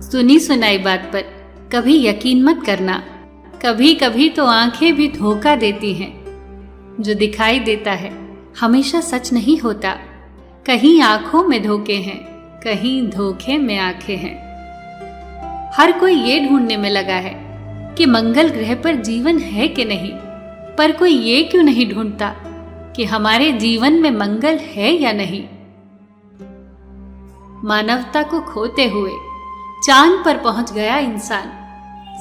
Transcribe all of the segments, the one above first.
सुनी सुनाई बात पर कभी यकीन मत करना। कभी कभी तो आंखें भी धोखा देती हैं। जो दिखाई देता है हमेशा सच नहीं होता। कहीं आंखों में धोखे हैं, कहीं धोखे में आंखें हैं। हर कोई ये ढूंढने में लगा है कि मंगल ग्रह पर जीवन है कि नहीं, पर कोई ये क्यों नहीं ढूंढता कि हमारे जीवन में मंगल है या नहीं। मानवता को खोते हुए चांद पर पहुंच गया इंसान।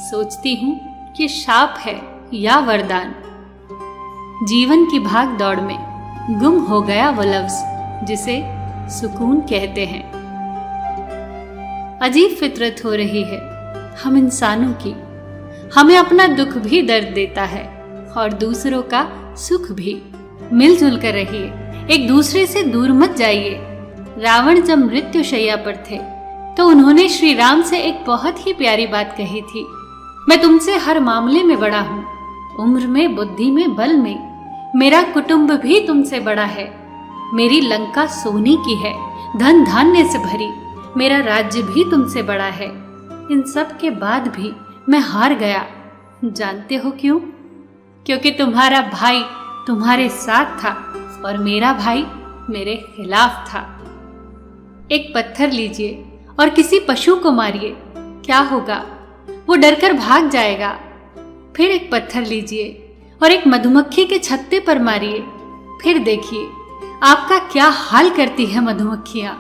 सोचती हूं कि शाप है या वरदान। जीवन की भाग दौड़ में गुम हो गया वो लफ्ज जिसे सुकून कहते हैं। अजीब फितरत हो रही है हम इंसानों की। हमें अपना दुख भी दर्द देता है और दूसरों का सुख भी। मिलजुल कर रहिए, एक दूसरे से दूर मत जाइए। रावण जब मृत्युशैया पर थे तो उन्होंने श्री राम से एक बहुत ही प्यारी बात कही थी। मैं तुमसे हर मामले में बड़ा हूं, उम्र में, बुद्धि में, बल में। मेरा कुटुंब भी तुमसे बड़ा है। मेरी लंका सोने की है, धन धान्य से भरी। मेरा राज्य भी तुमसे बड़ा है। इन सब के बाद भी मैं हार गया। जानते हो क्यों? क्योंकि तुम्हारा भाई तुम्हारे साथ था और मेरा भाई मेरे खिलाफ था। एक पत्थर लीजिए और किसी पशु को मारिए, क्या होगा? वो डरकर भाग जाएगा। फिर एक पत्थर लीजिए और एक मधुमक्खी के छत्ते पर मारिए, फिर देखिए आपका क्या हाल करती है मधुमक्खियां।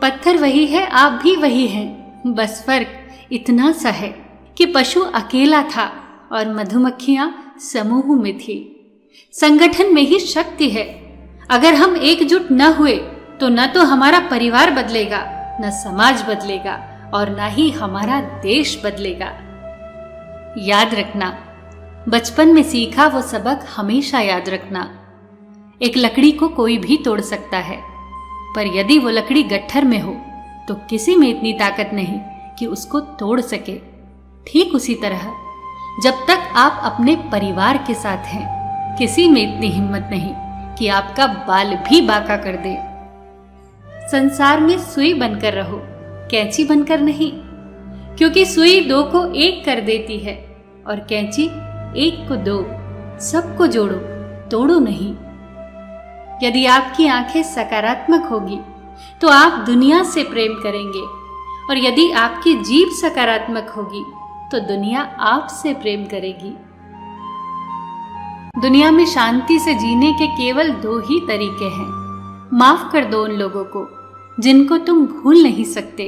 पत्थर वही है, आप भी वही हैं, बस फर्क इतना सा है कि पशु अकेला था और मधुमक्खियां समूह में थी। संगठन में ही शक्ति है। अगर हम एकजुट न हुए तो न तो हमारा परिवार बदलेगा, न समाज बदलेगा और न ही हमारा देश बदलेगा। याद रखना, बचपन में सीखा वो सबक हमेशा याद रखना। एक लकड़ी को कोई भी तोड़ सकता है, पर यदि वो लकड़ी गट्ठर में हो तो किसी में इतनी ताकत नहीं कि उसको तोड़ सके। ठीक उसी तरह जब तक आप अपने परिवार के साथ हैं, किसी में इतनी हिम्मत नहीं कि आपका बाल भी बांका कर दे। संसार में सुई बनकर रहो, कैंची बनकर नहीं, क्योंकि सुई दो को एक कर देती है और कैंची एक को दो। सबको जोड़ो, तोड़ो नहीं। यदि आपकी आंखें सकारात्मक होगी तो आप दुनिया से प्रेम करेंगे, और यदि आपकी जीभ सकारात्मक होगी तो दुनिया आपसे प्रेम करेगी। दुनिया में शांति से जीने के केवल दो ही तरीके हैं। माफ कर दो उन लोगों को जिनको तुम भूल नहीं सकते,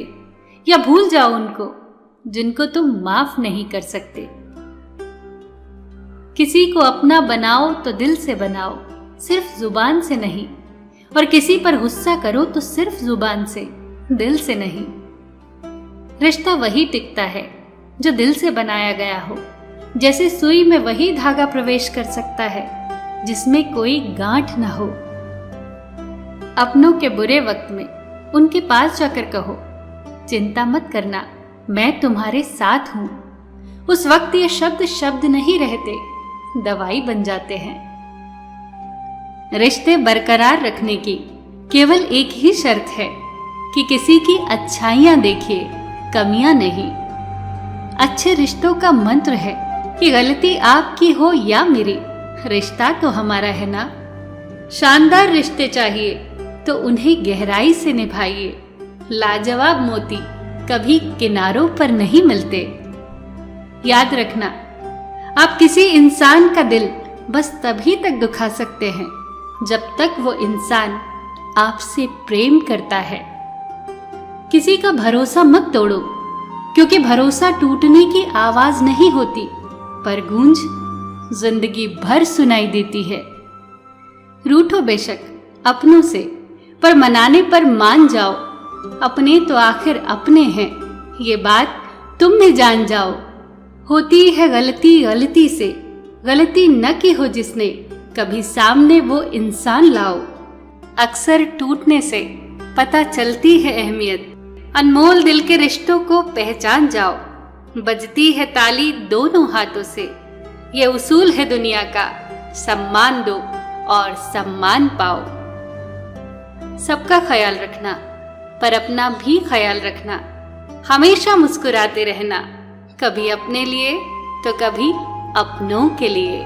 या भूल जाओ उनको जिनको तुम माफ नहीं कर सकते। किसी को अपना बनाओ तो दिल से बनाओ, सिर्फ जुबान से नहीं, और किसी पर गुस्सा करो तो सिर्फ जुबान से, दिल से नहीं। रिश्ता वही टिकता है जो दिल से बनाया गया हो। जैसे सुई में वही धागा प्रवेश कर सकता है जिसमें कोई गांठ न हो। अपनों के बुरे वक्त में उनके पास जाकर कहो, चिंता मत करना, मैं तुम्हारे साथ हूं। उस वक्त ये शब्द शब्द नहीं रहते, दवाई बन जाते हैं। रिश्ते बरकरार रखने की केवल एक ही शर्त है कि किसी की अच्छाइयां देखिए, कमियां नहीं। अच्छे रिश्तों का मंत्र है कि गलती आपकी हो या मेरी, रिश्ता तो हमारा है ना। शानदार रिश्ते चाहिए तो उन्हें गहराई से निभाइए। लाजवाब मोती कभी किनारों पर नहीं मिलते। याद रखना, आप किसी इंसान का दिल बस तभी तक दुखा सकते हैं जब तक वो इंसान आपसे प्रेम करता है। किसी का भरोसा मत तोड़ो, क्योंकि भरोसा टूटने की आवाज नहीं होती, पर गूंज जिंदगी भर सुनाई देती है। रूठो बेशक अपनों से, पर मनाने पर मान जाओ। अपने तो आखिर अपने हैं, ये बात तुम भी जान जाओ। होती है गलती गलती से, गलती न की हो जिसने, कभी सामने वो इंसान लाओ। अक्सर टूटने से पता चलती है अहमियत, अनमोल दिल के रिश्तों को पहचान जाओ। बजती है ताली दोनों हाथों से, ये उसूल है दुनिया का, सम्मान दो और सम्मान पाओ। सबका ख्याल रखना, पर अपना भी ख्याल रखना। हमेशा मुस्कुराते रहना, कभी अपने लिए तो कभी अपनों के लिए।